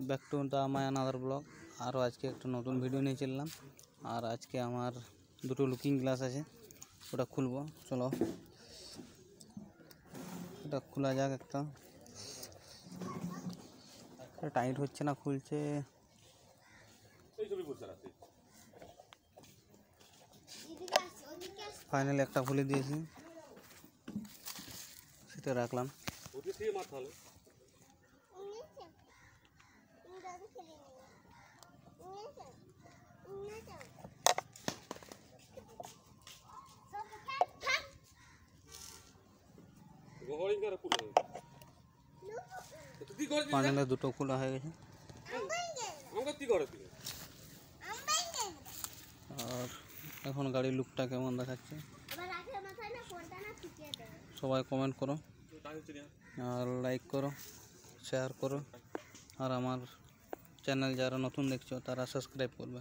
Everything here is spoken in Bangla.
Back to the my another blog. আরও আজকে একটা নতুন ভিডিও নিয়ে চললাম। আর আজকে আমার দুটো লুকিং গ্লাস আছে, ওটা খুলবো। চলো এটা খোলা যাক। একটা টাইট হচ্ছে না, খুলছে। ফাইনালি একটা খুলে দিয়েছি, সেটা রাখলাম। ফাইনালি দুটো খোলা হয়ে গেছে। আর এখন গাড়ির লুকটা কেমন দেখাচ্ছে সবাই কমেন্ট করো, আর লাইক করো, শেয়ার করো। আর আমার চ্যানেল যারা নতুন দেখছো তারা সাবস্ক্রাইব করবে।